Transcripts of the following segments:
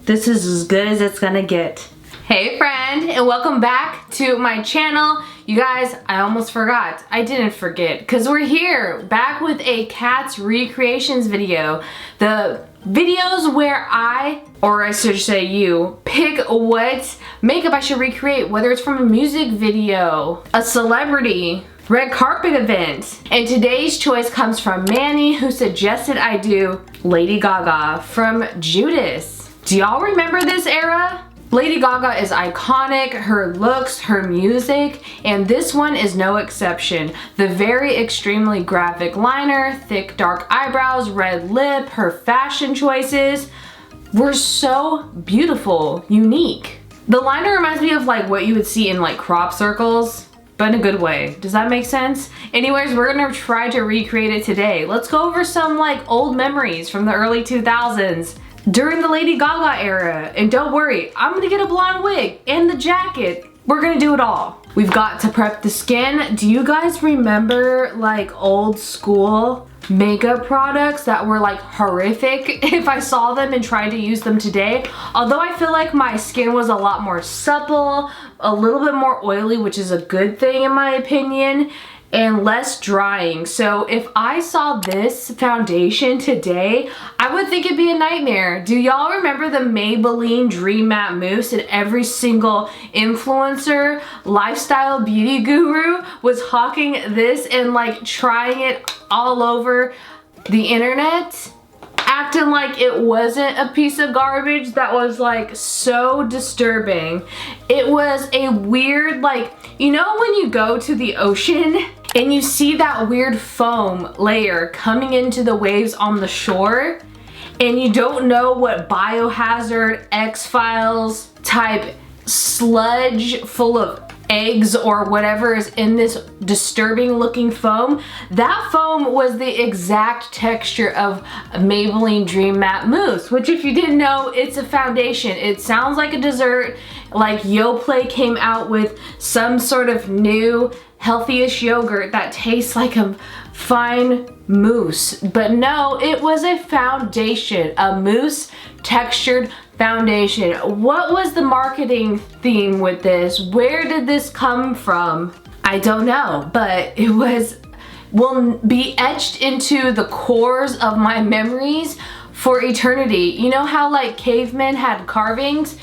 This is as good as it's gonna get. Hey friend, and welcome back to my channel. You guys, I almost forgot. I didn't forget, because we're here back with a Cats recreations video. The videos where I, or I should say you, pick what makeup I should recreate, whether it's from a music video, a celebrity, red carpet event. And today's choice comes from Manny, who suggested I do Lady Gaga from Judas. Do y'all remember this era? Lady Gaga is iconic, her looks, her music, and this one is no exception. The very extremely graphic liner, thick dark eyebrows, red lip, her fashion choices were so beautiful, unique. The liner reminds me of like what you would see in like crop circles, but in a good way. Does that make sense? Anyways, we're gonna try to recreate it today. Let's go over some like old memories from the early 2000s. During the Lady Gaga era, and don't worry, I'm gonna get a blonde wig and the jacket. We're gonna do it all. We've got to prep the skin. Do you guys remember like old school makeup products that were like horrific if I saw them and tried to use them today? Although I feel like my skin was a lot more supple, a little bit more oily, which is a good thing in my opinion, and less drying. So if I saw this foundation today, I would think it'd be a nightmare. Do y'all remember the Maybelline Dream Matte Mousse? And every single influencer, lifestyle beauty guru was hawking this and like trying it all over the internet, acting like it wasn't a piece of garbage that was like so disturbing. It was a weird, like, you know when you go to the ocean and you see that weird foam layer coming into the waves on the shore, and you don't know what biohazard X-Files type sludge full of eggs or whatever is in this disturbing looking foam? That foam was the exact texture of Maybelline Dream Matte Mousse, which if you didn't know, it's a foundation. It sounds like a dessert, like Yoplait came out with some sort of new healthy-ish yogurt that tastes like a fine mousse. But no, it was a foundation, a mousse textured foundation. What was the marketing theme with this? Where did this come from? I don't know, but it will be etched into the cores of my memories for eternity. You know how like cavemen had carvings?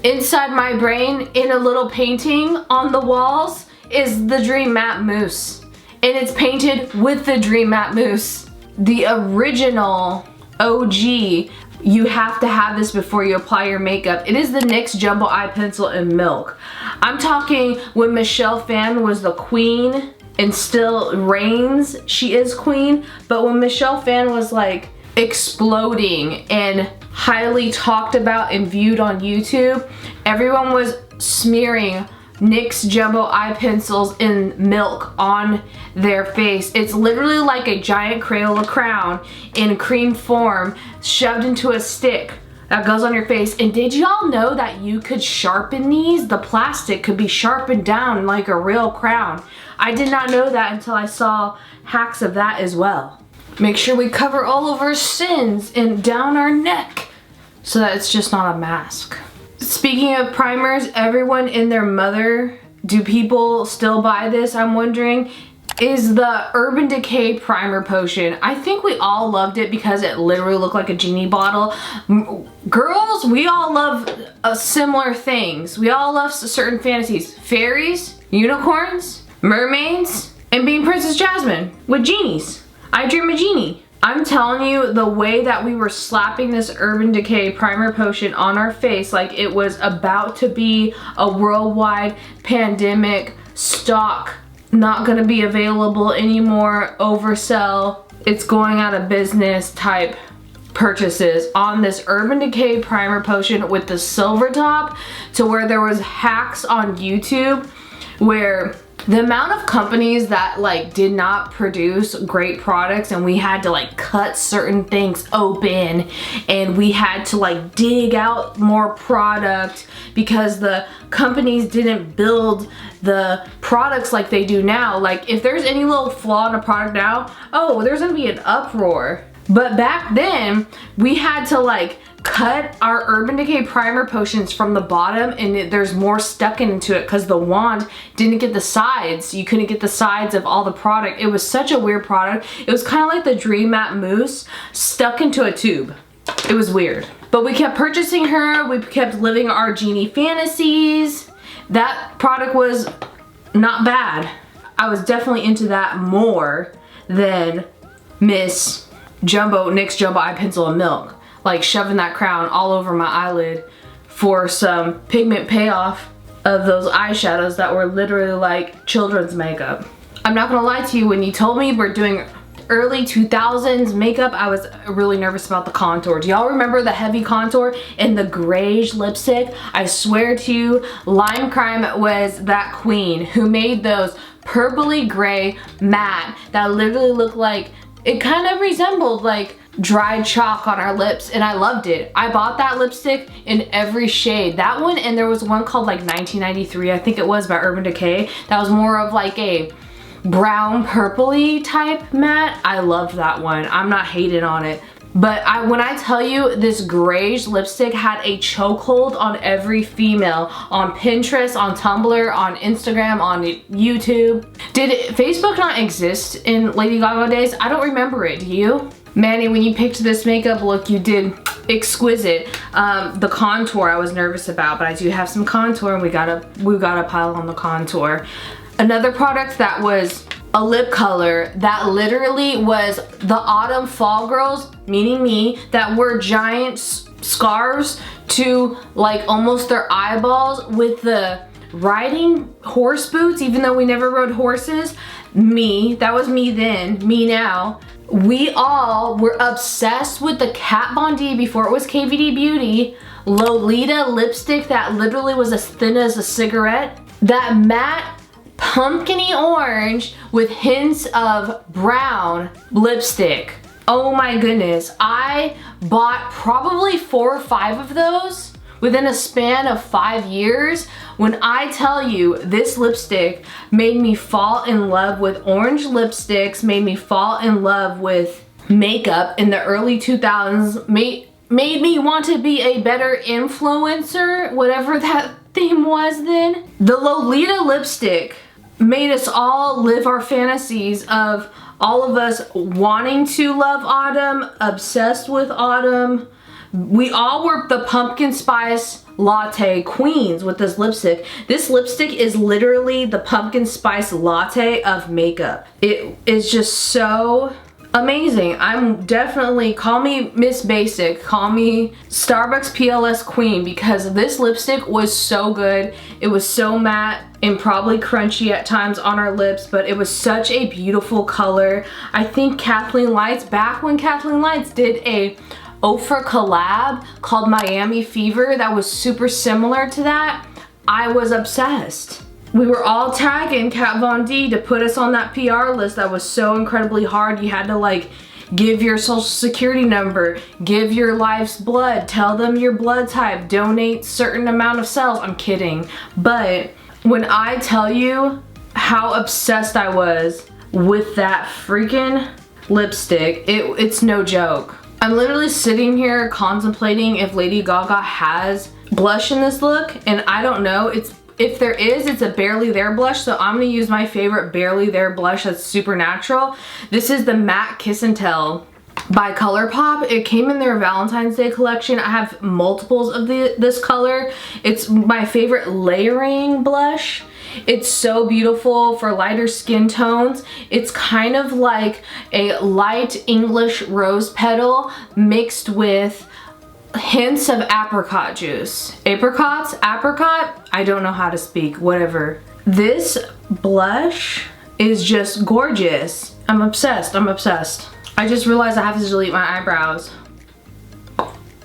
Inside my brain, in a little painting on the walls, is the Dream Matte Mousse. And it's painted with the Dream Matte Mousse. The original OG, you have to have this before you apply your makeup. It is the NYX Jumbo Eye Pencil in Milk. I'm talking when Michelle Phan was the queen and still reigns, she is queen, but when Michelle Phan was like exploding and highly talked about and viewed on YouTube, everyone was smearing NYX Jumbo Eye Pencils in milk on their face. It's literally like a giant Crayola crown in cream form shoved into a stick that goes on your face. And did y'all know that you could sharpen these? The plastic could be sharpened down like a real crown. I did not know that until I saw hacks of that as well. Make sure we cover all of our sins and down our neck so that it's just not a mask. Speaking of primers, everyone and their mother, do people still buy this, I'm wondering, is the Urban Decay Primer Potion. I think we all loved it because it literally looked like a genie bottle. Girls, we all love similar things. We all love certain fantasies. Fairies, unicorns, mermaids, and being Princess Jasmine with genies. I dream a genie. I'm telling you, the way that we were slapping this Urban Decay Primer Potion on our face like it was about to be a worldwide pandemic stock, not gonna be available anymore, oversell, it's going out of business type purchases on this Urban Decay Primer Potion with the silver top, to where there was hacks on YouTube where the amount of companies that like did not produce great products, and we had to like cut certain things open and we had to like dig out more product because the companies didn't build the products like they do now. Like if there's any little flaw in a product now, oh, there's gonna be an uproar. But back then we had to like cut our Urban Decay primer potions from the bottom, and there's more stuck into it because the wand didn't get the sides. You couldn't get the sides of all the product. It was such a weird product. It was kind of like the Dream Matte Mousse stuck into a tube. It was weird. But we kept purchasing her. We kept living our genie fantasies. That product was not bad. I was definitely into that more than Miss NYX Jumbo Eye Pencil and Milk. Like shoving that crown all over my eyelid for some pigment payoff of those eyeshadows that were literally like children's makeup. I'm not gonna lie to you, when you told me we're doing early 2000s makeup, I was really nervous about the contour. Do y'all remember the heavy contour and the grayish lipstick? I swear to you, Lime Crime was that queen who made those purpley gray matte that literally looked like, it kind of resembled like dried chalk on our lips, and I loved it. I bought that lipstick in every shade. That one, and there was one called like 1993, I think it was, by Urban Decay. That was more of like a brown purpley type matte. I loved that one. I'm not hating on it. But when I tell you, this grayish lipstick had a chokehold on every female on Pinterest, on Tumblr, on Instagram, on YouTube. Did Facebook not exist in Lady Gaga days? I don't remember it. Do you? Manny, when you picked this makeup look, you did exquisite. The contour I was nervous about, but I do have some contour, and we gotta pile on the contour. Another product that was a lip color that literally was the autumn fall girls, meaning me, that wore giant scarves to like almost their eyeballs with the riding horse boots, even though we never rode horses. Me, that was me then, me now. We all were obsessed with the Kat Von D, before it was KVD Beauty, Lolita lipstick that literally was as thin as a cigarette. That matte pumpkin-y orange with hints of brown lipstick. Oh my goodness. I bought probably 4 or 5 of those within a span of 5 years. When I tell you, this lipstick made me fall in love with orange lipsticks, made me fall in love with makeup in the early 2000s, made me want to be a better influencer, whatever that theme was then. The Lolita lipstick made us all live our fantasies of all of us wanting to love autumn, obsessed with autumn. We all were the pumpkin spice latte queens with this lipstick. This lipstick is literally the pumpkin spice latte of makeup. It is just so amazing. I'm definitely, call me Miss Basic, call me Starbucks PLS Queen, because this lipstick was so good. It was so matte and probably crunchy at times on our lips, but it was such a beautiful color. I think Kathleen Lights, back when Kathleen Lights did a Ofra collab called Miami Fever that was super similar to that, I was obsessed. We were all tagging Kat Von D to put us on that PR list that was so incredibly hard. You had to like give your social security number, give your life's blood, tell them your blood type, donate certain amount of cells. I'm kidding. But when I tell you how obsessed I was with that freaking lipstick, it's no joke. I'm literally sitting here contemplating if Lady Gaga has blush in this look, and I don't know. If there is, it's a Barely There blush, so I'm gonna use my favorite Barely There blush that's super natural. This is the Matte Kiss and Tell by ColourPop. It came in their Valentine's Day collection. I have multiples of this color. It's my favorite layering blush. It's so beautiful for lighter skin tones. It's kind of like a light English rose petal mixed with hints of apricot juice. Apricot? I don't know how to speak, whatever. This blush is just gorgeous. I'm obsessed, I'm obsessed. I just realized I have to delete my eyebrows.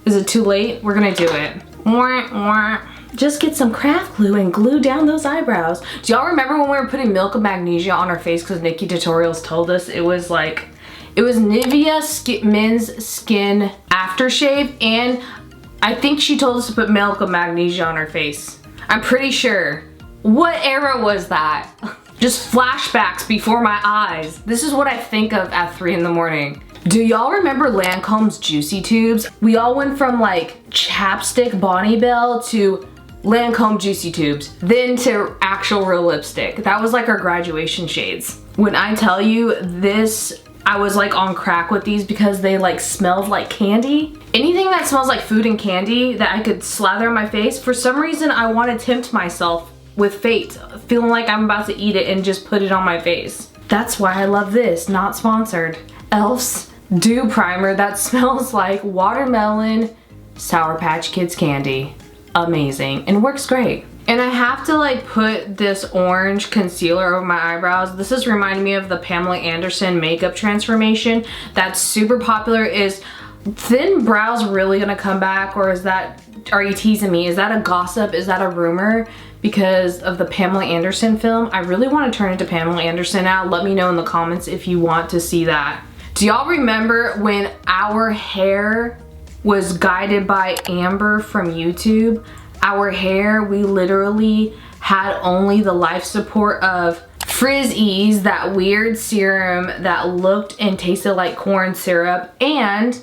Is it too late? We're gonna do it. Just get some craft glue and glue down those eyebrows. Do y'all remember when we were putting Milk of Magnesia on our face because Nikki Tutorials told us it was like, it was Nivea Men's Skin Aftershave, and I think she told us to put Milk of Magnesia on our face. I'm pretty sure. What era was that? Just flashbacks before my eyes. This is what I think of at 3 in the morning. Do y'all remember Lancome's Juicy Tubes? We all went from like chapstick Bonnie Bell to Lancome Juicy Tubes, then to actual real lipstick. That was like our graduation shades. When I tell you this, I was like on crack with these because they like smelled like candy. Anything that smells like food and candy that I could slather on my face, for some reason I want to tempt myself with fate, feeling like I'm about to eat it and just put it on my face. That's why I love this, not sponsored. E.L.F's Dew Primer that smells like watermelon Sour Patch Kids candy. Amazing, and works great. And I have to like put this orange concealer over my eyebrows. This is reminding me of the Pamela Anderson makeup transformation that's super popular. Is thin brows really gonna come back, or is that, are you teasing me? Is that a gossip? Is that a rumor because of the Pamela Anderson film? I really want to turn into Pamela Anderson now. Let me know in the comments if you want to see that. Do y'all remember when our hair was guided by Amber from YouTube? Our hair, we literally had only the life support of Frizz-Ease, that weird serum that looked and tasted like corn syrup, and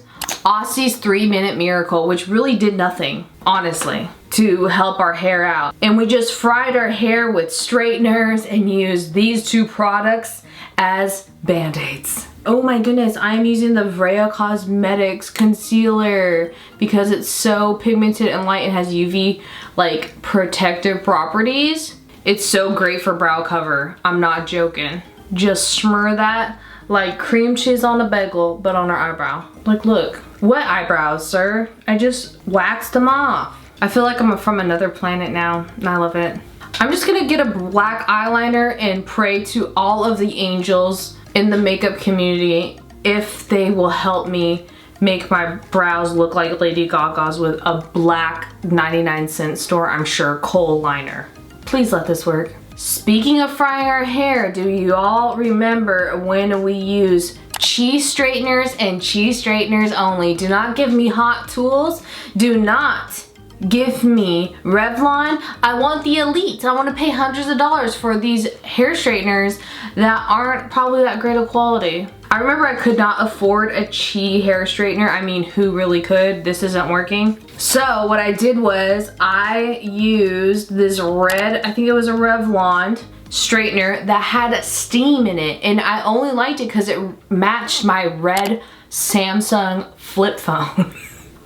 Aussie's 3-Minute Miracle, which really did nothing, honestly, to help our hair out. And we just fried our hair with straighteners and used these two products as band-aids. Oh my goodness, I am using the Vrea Cosmetics concealer because it's so pigmented and light and has UV like protective properties. It's so great for brow cover. I'm not joking. Just smear that like cream cheese on a bagel, but on our eyebrow. Like, look, what eyebrows, sir? I just waxed them off. I feel like I'm from another planet now, and I love it. I'm just gonna get a black eyeliner and pray to all of the angels in the makeup community if they will help me make my brows look like Lady Gaga's with a black 99-cent store, I'm sure, kohl liner. Please let this work. Speaking of frying our hair, do you all remember when we use cheese straighteners and cheese straighteners only? Do not give me hot tools. Do not give me Revlon. I want the elite. I want to pay hundreds of dollars for these hair straighteners that aren't probably that great of quality. I remember I could not afford a Chi hair straightener. I mean, who really could? This isn't working. So what I did was I used this red, I think it was a Revlon straightener that had steam in it, and I only liked it because it matched my red Samsung flip phone.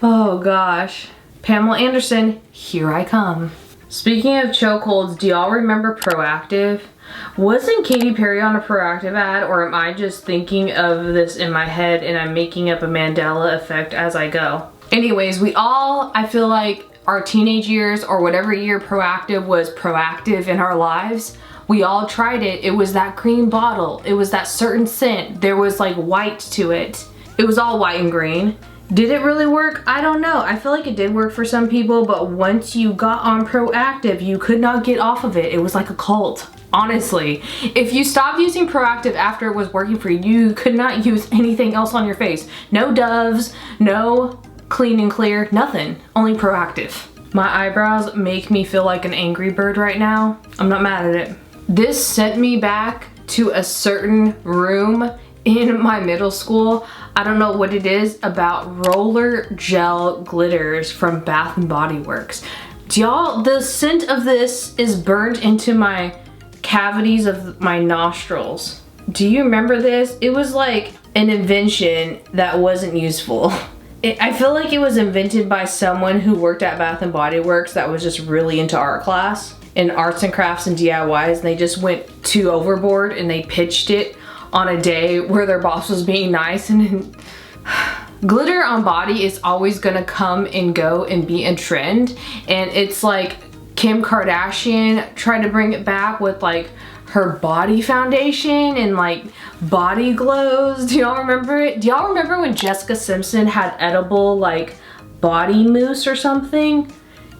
Oh gosh. Pamela Anderson, here I come. Speaking of chokeholds, do y'all remember Proactive? Wasn't Katy Perry on a Proactive ad, or am I just thinking of this in my head and I'm making up a Mandela effect as I go? Anyways, we all, I feel like our teenage years or whatever year Proactive was proactive in our lives, we all tried it. It was that green bottle. It was that certain scent. There was like white to it. It was all white and green. Did it really work? I don't know. I feel like it did work for some people, but once you got on Proactive, you could not get off of it. It was like a cult, honestly. If you stopped using Proactive after it was working for you, you could not use anything else on your face. No Doves, no Clean and Clear, nothing. Only Proactive. My eyebrows make me feel like an angry bird right now. I'm not mad at it. This sent me back to a certain room in my middle school. I don't know what it is about roller gel glitters from Bath and Body Works. Y'all, the scent of this is burned into my cavities of my nostrils. Do you remember this? It was like an invention that wasn't useful. I feel like it was invented by someone who worked at Bath and Body Works that was just really into art class and arts and crafts and DIYs, and they just went too overboard and they pitched it on a day where their boss was being nice. And glitter on body is always gonna come and go and be a trend, and it's like Kim Kardashian tried to bring it back with like her body foundation and like body glows. Do y'all remember it? Do y'all remember when Jessica Simpson had edible like body mousse or something,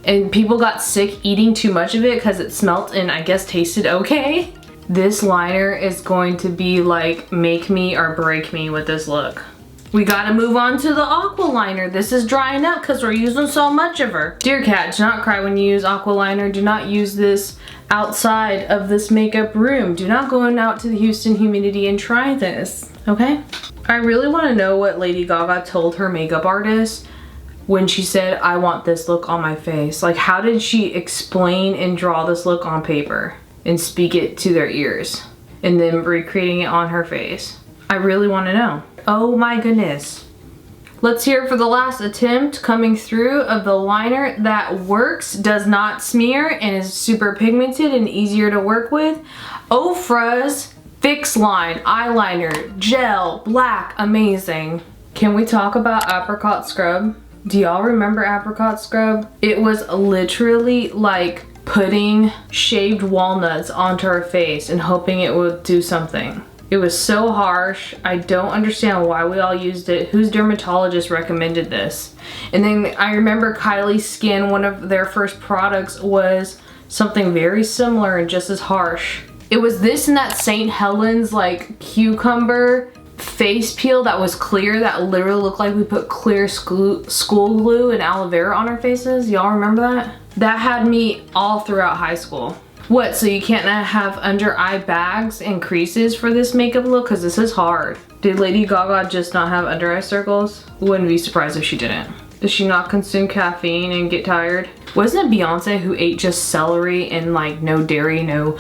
and people got sick eating too much of it because it smelt and I guess tasted okay? This liner is going to be like make me or break me with this look. We gotta move on to the aqua liner. This is drying up because we're using so much of her. Dear cat, do not cry when you use aqua liner. Do not use this outside of this makeup room. Do not go out to the Houston humidity and try this, okay? I really want to know what Lady Gaga told her makeup artist when she said, I want this look on my face. Like, how did she explain and draw this look on paper and speak it to their ears and then recreating it on her face? I really want to know. Oh my goodness. Let's hear for the last attempt coming through of the liner that works, does not smear, and is super pigmented and easier to work with. Ofra's Fix Line Eyeliner Gel Black, amazing. Can we talk about apricot scrub? Do y'all remember apricot scrub? It was literally like putting shaved walnuts onto her face and hoping it would do something. It was so harsh. I don't understand why we all used it. Whose dermatologist recommended this? And then I remember Kylie's Skin, one of their first products was something very similar and just as harsh. It was this and that St. Helens like cucumber face peel that was clear, that literally looked like we put clear school glue and aloe vera on our faces. Y'all remember that? That had me all throughout high school. What, so you can't have under eye bags and creases for this makeup look? Because this is hard. Did Lady Gaga just not have under eye circles? Wouldn't be surprised if she didn't. Does she not consume caffeine and get tired? Wasn't it Beyonce who ate just celery and like no dairy, no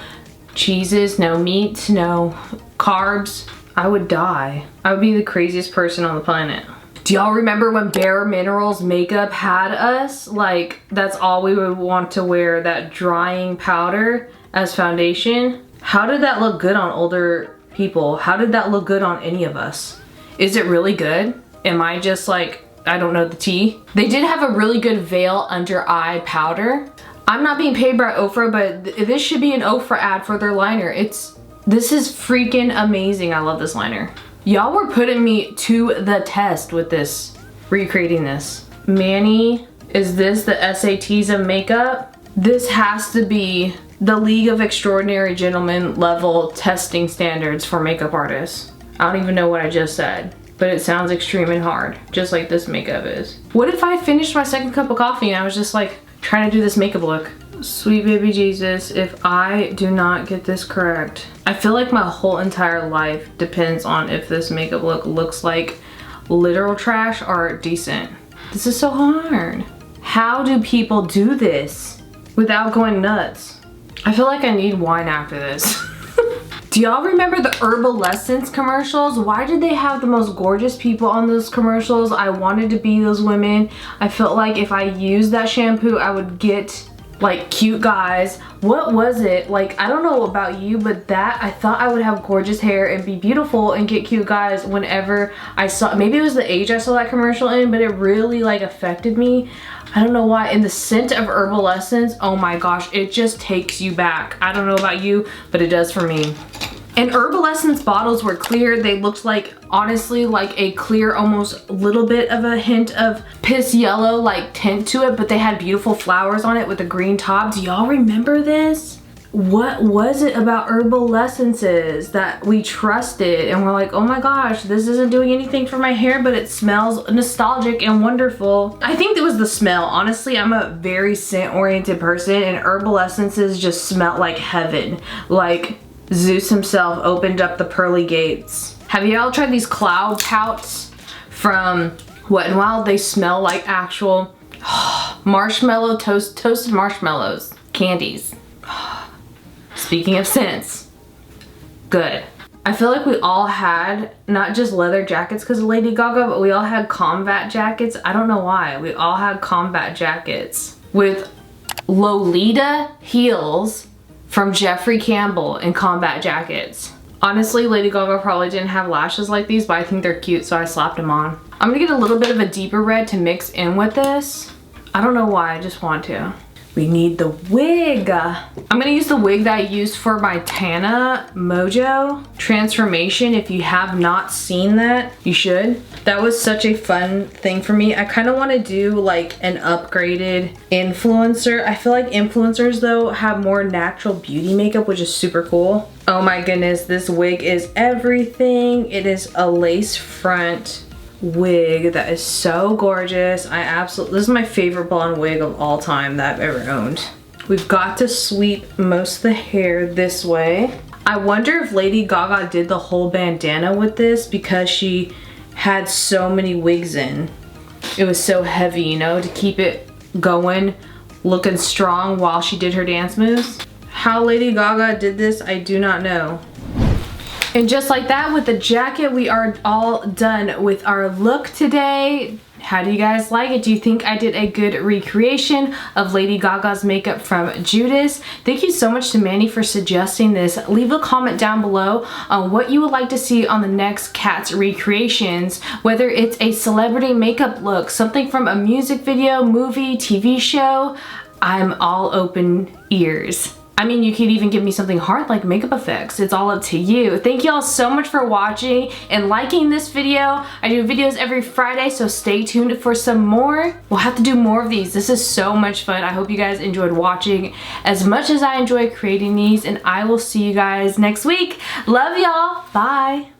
cheeses, no meat, no carbs? I would die. I would be the craziest person on the planet. Do y'all remember when Bare Minerals makeup had us? Like, that's all we would want to wear, that drying powder as foundation. How did that look good on older people? How did that look good on any of us? Is it really good? Am I just like, I don't know the tea? They did have a really good veil under eye powder. I'm not being paid by Ofra, but this should be an Ofra ad for their liner. This is freaking amazing. I love this liner. Y'all were putting me to the test with this, recreating this. Manny, is this the SATs of makeup? This has to be the League of Extraordinary Gentlemen level testing standards for makeup artists. I don't even know what I just said, but it sounds extreme and hard, just like this makeup is. What if I finished my second cup of coffee and I was just like trying to do this makeup look? Sweet baby Jesus, if I do not get this correct, I feel like my whole entire life depends on if this makeup look looks like literal trash or decent. This is so hard. How do people do this without going nuts? I feel like I need wine after this. Do y'all remember the Herbal Essence commercials? Why did they have the most gorgeous people on those commercials? I wanted to be those women. I felt like if I used that shampoo, I would get like cute guys. What was it? Like, I don't know about you, but that, I thought I would have gorgeous hair and be beautiful and get cute guys whenever I saw, maybe it was the age I saw that commercial in, but it really like affected me. I don't know why. And the scent of Herbal Essence, oh my gosh, it just takes you back. I don't know about you, but it does for me. And Herbal Essence bottles were clear. They looked like, honestly, like a clear, almost a little bit of a hint of piss yellow like tint to it, but they had beautiful flowers on it with a green top. Do y'all remember this? What was it about Herbal Essences that we trusted and we're like, oh my gosh, this isn't doing anything for my hair, but it smells nostalgic and wonderful. I think it was the smell. Honestly, I'm a very scent-oriented person and Herbal Essences just smelled like heaven. Like Zeus himself opened up the pearly gates. Have y'all tried these cloud pouts from Wet n Wild? They smell like actual marshmallow, toasted marshmallows, candies. Speaking of scents, good. I feel like we all had not just leather jackets because of Lady Gaga, but we all had combat jackets. I don't know why. We all had combat jackets with Lolita heels from Jeffrey Campbell in combat jackets. Honestly, Lady Gaga probably didn't have lashes like these, but I think they're cute, so I slapped them on. I'm gonna get a little bit of a deeper red to mix in with this. I don't know why, I just want to. We need the wig. I'm gonna use the wig that I used for my Tana Mojo transformation. If you have not seen that, you should. That was such a fun thing for me. I kind of want to do like an upgraded influencer. I feel like influencers though have more natural beauty makeup, which is super cool. Oh my goodness, this wig is everything. It is a lace front wig that is so gorgeous. This is my favorite blonde wig of all time that I've ever owned. We've got to sweep most of the hair this way. I wonder if Lady Gaga did the whole bandana with this because she had so many wigs in. It was so heavy, you know, to keep it going, looking strong while she did her dance moves. How Lady Gaga did this, I do not know. And just like that, with the jacket, we are all done with our look today. How do you guys like it? Do you think I did a good recreation of Lady Gaga's makeup from Judas? Thank you so much to Manny for suggesting this. Leave a comment down below on what you would like to see on the next Cats recreations, whether it's a celebrity makeup look, something from a music video, movie, TV show. I'm all open ears. I mean, you could even give me something hard like makeup effects. It's all up to you. Thank you all so much for watching and liking this video. I do videos every Friday, so stay tuned for some more. We'll have to do more of these. This is so much fun. I hope you guys enjoyed watching as much as I enjoy creating these, and I will see you guys next week. Love y'all. Bye.